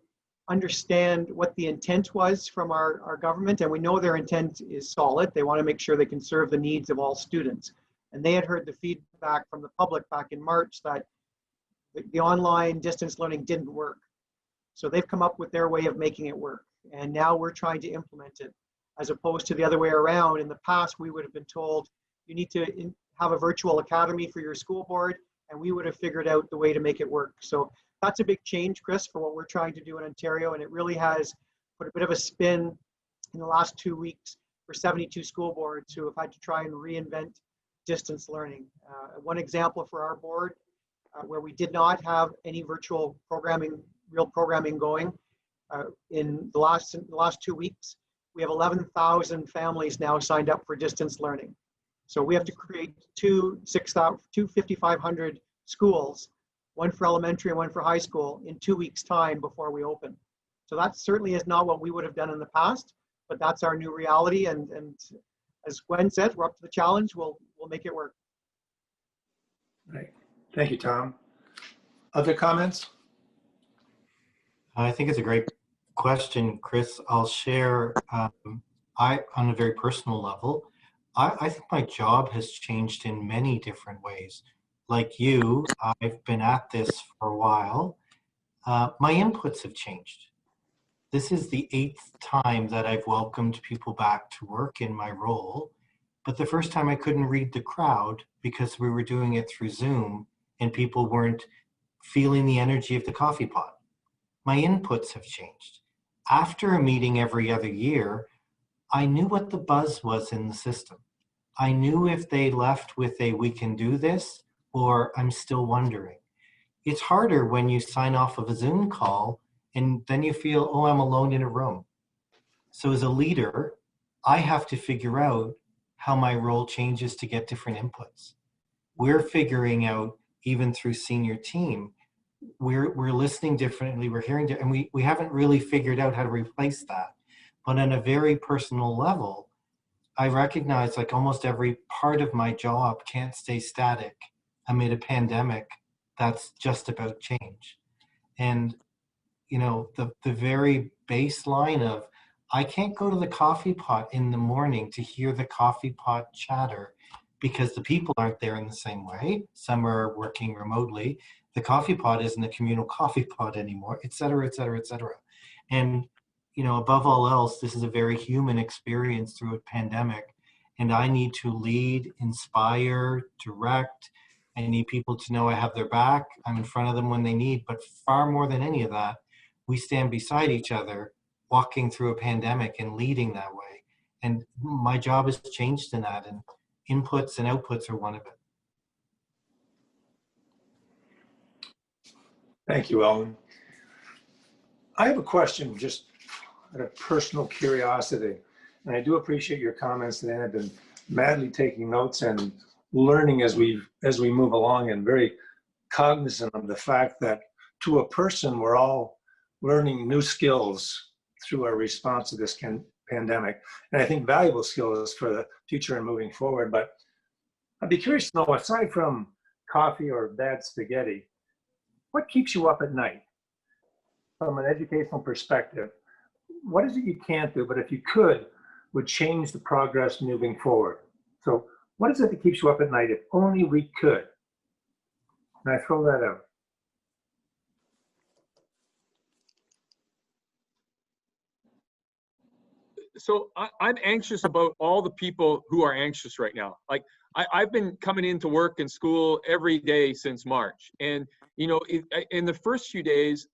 understand what the intent was from our government, and we know their intent is solid. They want to make sure they can serve the needs of all students. And they had heard the feedback from the public back in March that the online distance learning didn't work. So they've come up with their way of making it work. And now we're trying to implement it, as opposed to the other way around. In the past, we would have been told, you need to have a virtual academy for your school board, and we would have figured out the way to make it work. So that's a big change, Chris, for what we're trying to do in Ontario. And it really has put a bit of a spin in the last 2 weeks for 72 school boards who have had to try and reinvent distance learning. One example for our board, where we did not have any virtual programming, real programming going, in the last 2 weeks, we have 11,000 families now signed up for distance learning. So we have to create two 5,500 schools, one for elementary and one for high school, in 2 weeks' time before we open. So that certainly is not what we would have done in the past, but that's our new reality. And as Gwen said, we're up to the challenge. We'll make it work. Right. Thank you, Tom. Other comments? I think it's a great question, Chris. I'll share, on a very personal level, I think my job has changed in many different ways. Like you, I've been at this for a while. My inputs have changed. This is the 8th time that I've welcomed people back to work in my role, but the first time I couldn't read the crowd because we were doing it through Zoom and people weren't feeling the energy of the coffee pot. My inputs have changed. After a meeting every other year, I knew what the buzz was in the system. I knew if they left with a "we can do this" or "I'm still wondering." It's harder when you sign off of a Zoom call and then you feel, oh, I'm alone in a room. So as a leader, I have to figure out how my role changes to get different inputs. We're figuring out, even through senior team, we're listening differently, we're hearing, and we haven't really figured out how to replace that. But on a very personal level, I recognize like almost every part of my job can't stay static amid a pandemic that's just about change. And, you know, the very baseline of, I can't go to the coffee pot in the morning to hear the coffee pot chatter because the people aren't there in the same way. Some are working remotely. The coffee pot isn't a communal coffee pot anymore, et cetera, et cetera, et cetera. And, you know, above all else, this is a very human experience through a pandemic. And I need to lead, inspire, direct. I need people to know I have their back. I'm in front of them when they need, but far more than any of that, we stand beside each other, walking through a pandemic and leading that way. And my job has changed in that, and inputs and outputs are one of it. Thank you, Ellen. I have a question just of personal curiosity. And I do appreciate your comments today. I've been madly taking notes and learning as we move along, and very cognizant of the fact that to a person, we're all learning new skills through our response to this pandemic. And I think valuable skills for the future and moving forward. But I'd be curious to know, aside from coffee or bad spaghetti, what keeps you up at night from an educational perspective? What is it you can't do, but if you could, would change the progress moving forward? So what is it that keeps you up at night if only we could? And I throw that out. So I'm anxious about all the people who are anxious right now. Like I've been coming into work and school every day since March, and you know, in the first few days,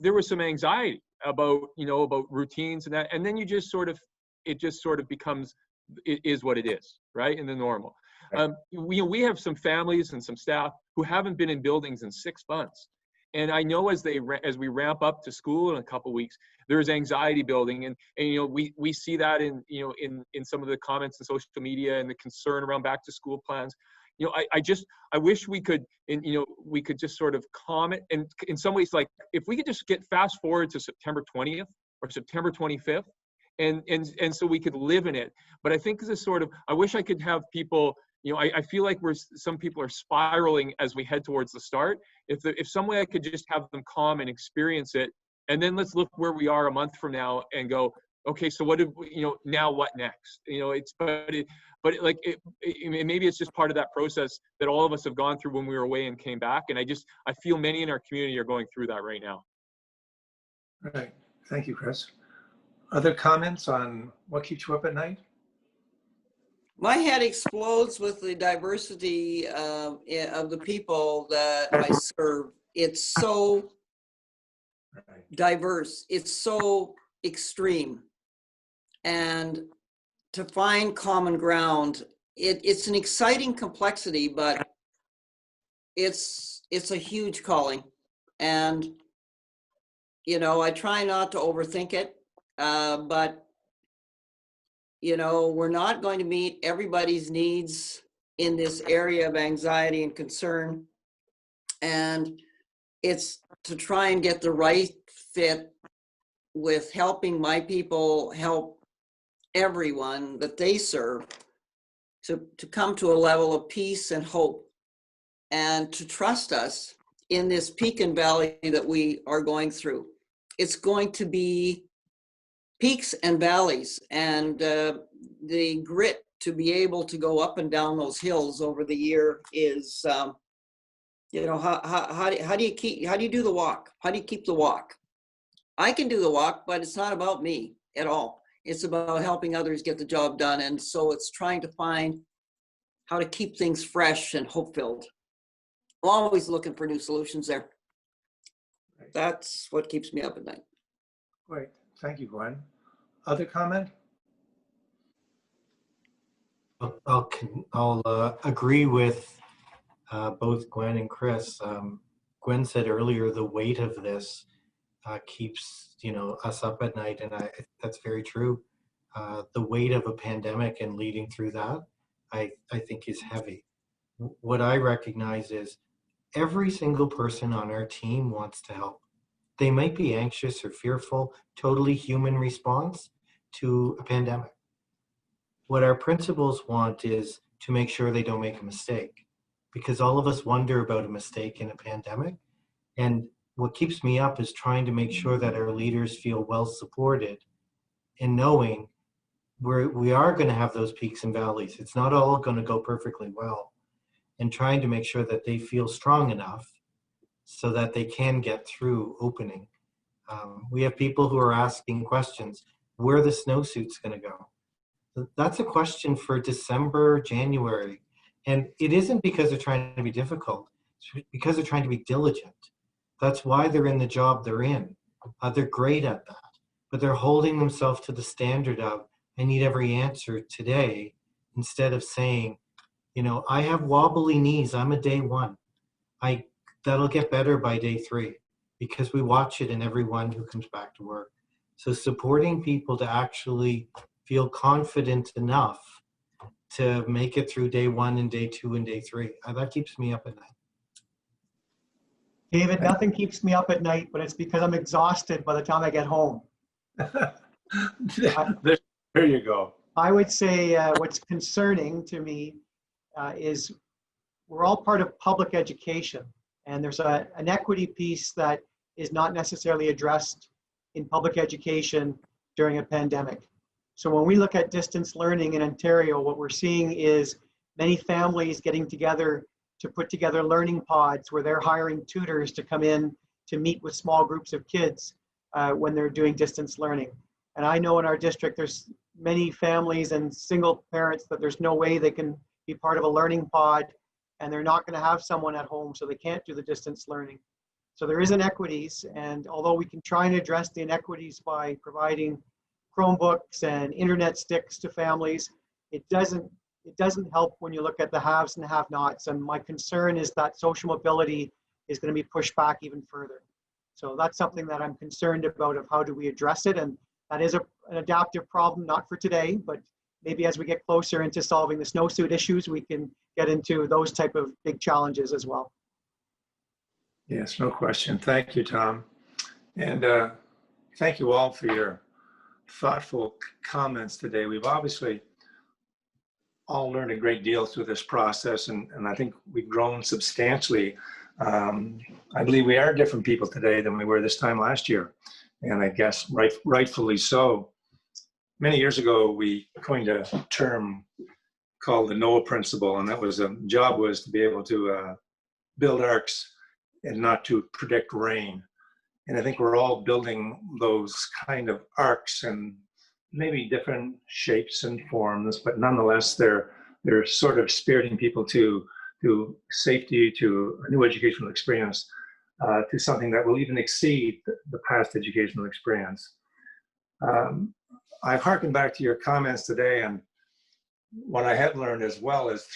there was some anxiety about about routines and that, and then it just sort of becomes, it is what it is, right? In the normal. We have some families and some staff who haven't been in buildings in 6 months. And I know as we ramp up to school in a couple of weeks, there's anxiety building, and we see that in some of the comments in social media and the concern around back to school plans. I wish we could, we could just sort of calm it. And in some ways, like if we could just get fast forward to September 20th or September 25th, and so we could live in it. But I think this sort of, I wish I could have people. I feel like some people are spiraling as we head towards the start. If some way I could just have them calm and experience it, and then let's look where we are a month from now and go, okay, so what now what next? Maybe it's just part of that process that all of us have gone through when we were away and came back. And I feel many in our community are going through that right now. All right, thank you, Chris. Other comments on what keeps you up at night? My head explodes with the diversity of the people that I serve. It's so diverse. It's so extreme. And to find common ground, it's an exciting complexity, but it's a huge calling. And, I try not to overthink it, but we're not going to meet everybody's needs in this area of anxiety and concern. And it's to try and get the right fit with helping my people help everyone that they serve to come to a level of peace and hope, and to trust us in this peak and valley that we are going through. It's going to be peaks and valleys, and the grit to be able to go up and down those hills over the year is, how do you do the walk? How do you keep the walk? I can do the walk, but it's not about me at all. It's about helping others get the job done. And so it's trying to find how to keep things fresh and hope-filled. I'm always looking for new solutions there. That's what keeps me up at night. Great. Thank you, Gwen. Other comment? I'll agree with both Gwen and Chris. Gwen said earlier the weight of this keeps us up at night, and that's very true. The weight of a pandemic and leading through that, I think is heavy. What I recognize is every single person on our team wants to help. They might be anxious or fearful, totally human response to a pandemic. What our principals want is to make sure they don't make a mistake, because all of us wonder about a mistake in a pandemic. And what keeps me up is trying to make sure that our leaders feel well supported and knowing we are going to have those peaks and valleys. It's not all going to go perfectly well, and trying to make sure that they feel strong enough so that they can get through opening. We have people who are asking questions. Where are the snowsuits going to go? That's a question for December, January. And it isn't because they're trying to be difficult. It's because they're trying to be diligent. That's why they're in the job they're in. They're great at that. But they're holding themselves to the standard of, I need every answer today, instead of saying, I have wobbly knees. I'm a day one. That'll get better by day 3, because we watch it in everyone who comes back to work. So supporting people to actually feel confident enough to make it through day 1 and day 2 and day 3. That keeps me up at night. David, nothing keeps me up at night, but it's because I'm exhausted by the time I get home. There you go. I would say what's concerning to me is we're all part of public education, and there's an equity piece that is not necessarily addressed in public education during a pandemic. So when we look at distance learning in Ontario, what we're seeing is many families getting together to put together learning pods where they're hiring tutors to come in to meet with small groups of kids when they're doing distance learning. And I know in our district, there's many families and single parents that there's no way they can be part of a learning pod, and they're not going to have someone at home, so they can't do the distance learning. So there is inequities, and although we can try and address the inequities by providing Chromebooks and internet sticks to families, it doesn't help when you look at the haves and the have-nots. And my concern is that social mobility is going to be pushed back even further. So that's something that I'm concerned about, of how do we address it. And that is an adaptive problem, not for today, but maybe as we get closer into solving the snowsuit issues, we can get into those type of big challenges as well. Yes, no question. Thank you, Tom. And thank you all for your thoughtful comments today. We've obviously all learned a great deal through this process, and I think we've grown substantially. I believe we are different people today than we were this time last year, and I guess rightfully so. Many years ago, we coined a term called the Noaa Principle, and that was job was to be able to build arcs and not to predict rain. And I think we're all building those kind of arcs, and maybe different shapes and forms, but nonetheless, they're sort of spiriting people to safety, to a new educational experience, to something that will even exceed the past educational experience. I've harkened back to your comments today, and what I have learned as well is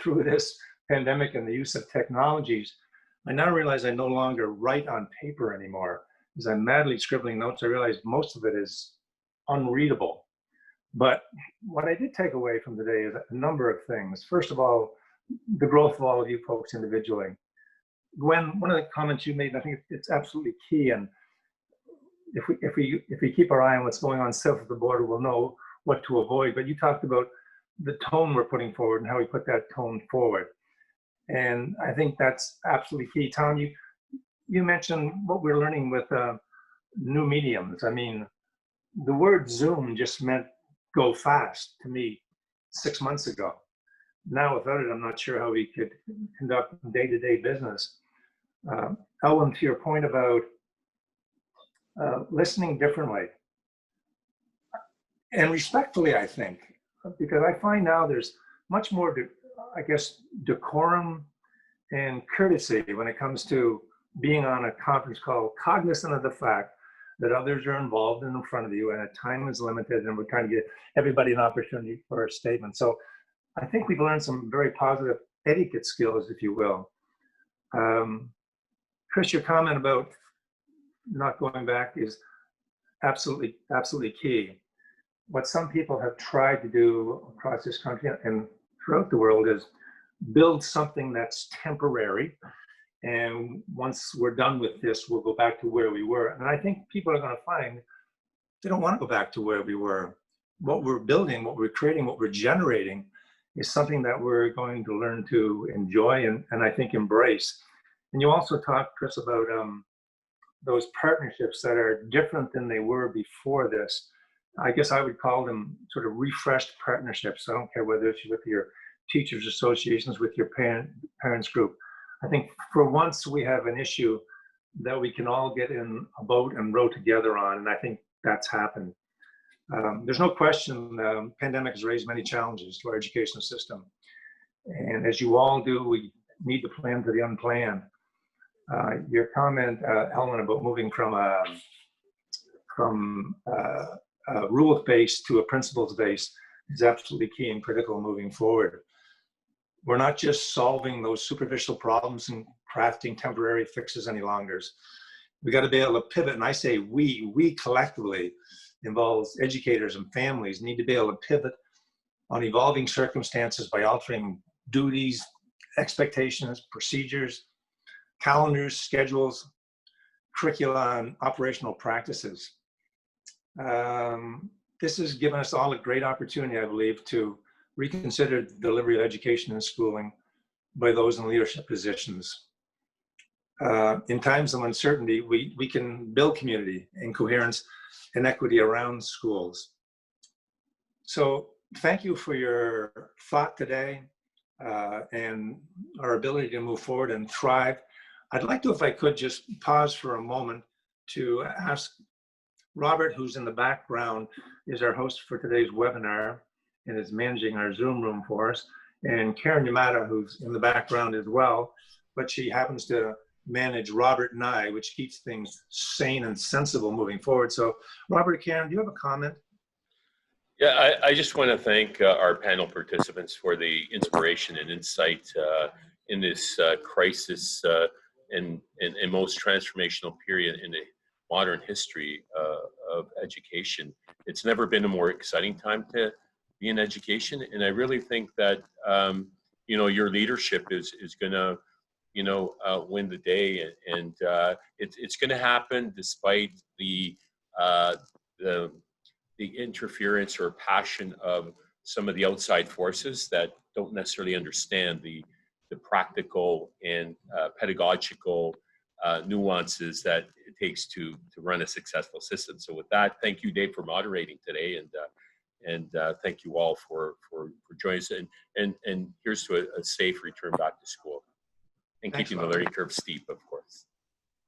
through this pandemic and the use of technologies, I now realize I no longer write on paper anymore. As I'm madly scribbling notes, I realize most of it is unreadable. But what I did take away from today is a number of things. First of all, the growth of all of you folks individually. Gwen, one of the comments you made, I think it's absolutely key. And if we keep our eye on what's going on south of the border, we'll know what to avoid. But you talked about the tone we're putting forward and how we put that tone forward. And I think that's absolutely key. Tom, you mentioned what we're learning with new mediums. I mean, the word Zoom just meant go fast to me 6 months ago. Now without it, I'm not sure how we could conduct day-to-day business. Elwin, to your point about listening differently, and respectfully, I think, because I find now there's much more, I guess, decorum and courtesy when it comes to being on a conference call, cognizant of the fact that others are involved and in front of you, and time is limited, and we're trying to get everybody an opportunity for a statement. So I think we've learned some very positive etiquette skills, if you will. Chris, your comment about not going back is absolutely key. What some people have tried to do across this country and throughout the world is build something that's temporary. And once we're done with this, we'll go back to where we were. And I think people are going to find they don't want to go back to where we were. What we're building, what we're creating, what we're generating is something that we're going to learn to enjoy and I think embrace. And you also talked, Chris, about those partnerships that are different than they were before this. I guess I would call them sort of refreshed partnerships. I don't care whether it's with your teachers associations, with your parents group. I think for once we have an issue that we can all get in a boat and row together on, and I think that's happened. There's no question the pandemic has raised many challenges to our education system. And as you all do, we need to plan for the unplanned. Your comment, Ellen, about moving from a rules-based to a principles-based is absolutely key and critical moving forward. We're not just solving those superficial problems and crafting temporary fixes any longer. We got to be able to pivot, and I say we collectively involves educators and families need to be able to pivot on evolving circumstances by altering duties, expectations, procedures, calendars, schedules, curricula, and operational practices. This has given us all a great opportunity, I believe, to reconsider the delivery of education and schooling by those in leadership positions. In times of uncertainty, we can build community and coherence and equity around schools. So thank you for your thought today and our ability to move forward and thrive. I'd like to, if I could, just pause for a moment to ask Robert, who's in the background, is our host for today's webinar and is managing our Zoom room for us, and Karen Yamada, who's in the background as well, but she happens to manage Robert and I, which keeps things sane and sensible moving forward. So Robert, Karen, do you have a comment? Yeah, I just want to thank our panel participants for the inspiration and insight in this crisis and most transformational period in the modern history of education. It's never been a more exciting time to be in education, and I really think that you know, your leadership is going to, you know, win the day, and it's going to happen despite the interference or passion of some of the outside forces that don't necessarily understand the practical and pedagogical nuances that it takes to run a successful system. So with that, thank you, Dave, for moderating today, and thank you all for joining us. And here's to a safe return back to school, and Thanks, keeping the learning curve steep, of course.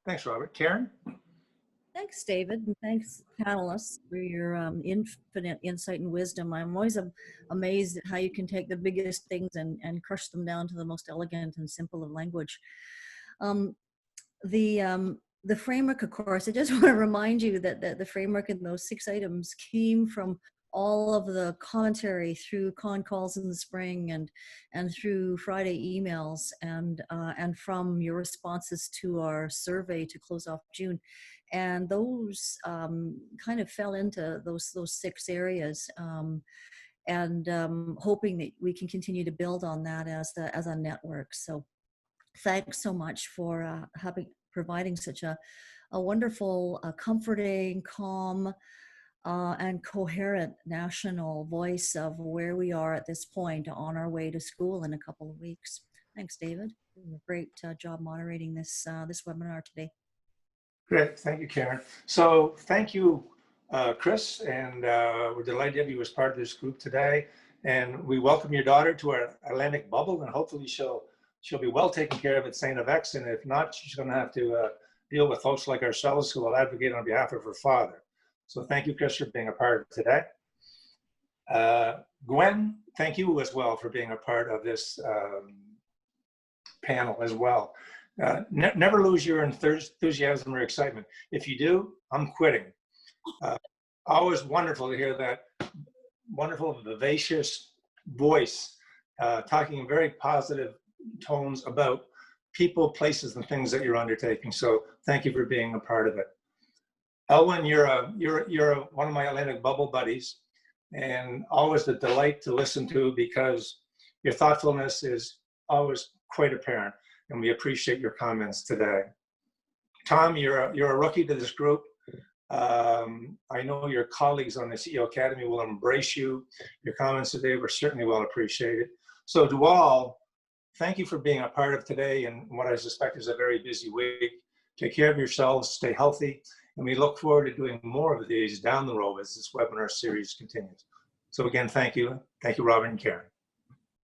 Thanks, Robert. Karen? Thanks, David, and thanks, panelists, for your infinite insight and wisdom. I'm always amazed at how you can take the biggest things and crush them down to the most elegant and simple of language. The framework, of course, I just want to remind you that the framework in those 6 items came from all of the commentary through con calls in the spring and through Friday emails and from your responses to our survey to close off June. And those kind of fell into those 6 areas, and hoping that we can continue to build on that as a network. So thanks so much for providing such a wonderful, comforting, calm, and coherent national voice of where we are at this point on our way to school in a couple of weeks. Thanks, David. You did a great job moderating this webinar today. Great, thank you, Karen. So thank you, Chris, and we're delighted to have you as part of this group today. And we welcome your daughter to our Atlantic bubble, and hopefully she'll be well taken care of at St. FX, and if not, she's going to have to deal with folks like ourselves who will advocate on behalf of her father. So thank you, Chris, for being a part of today. Gwen, thank you as well for being a part of this panel as well. Never lose your enthusiasm or excitement. If you do, I'm quitting. Always wonderful to hear that wonderful, vivacious voice talking in very positive tones about people, places, and things that you're undertaking. So thank you for being a part of it. Elwin, you're one of my Atlantic bubble buddies, and always a delight to listen to because your thoughtfulness is always quite apparent, and we appreciate your comments today. Tom, you're a rookie to this group. I know your colleagues on the CEO Academy will embrace you. Your comments today were certainly well appreciated. So to all, thank you for being a part of today and what I suspect is a very busy week. Take care of yourselves, stay healthy, and we look forward to doing more of these down the road as this webinar series continues. So again, thank you. Thank you, Robert and Karen.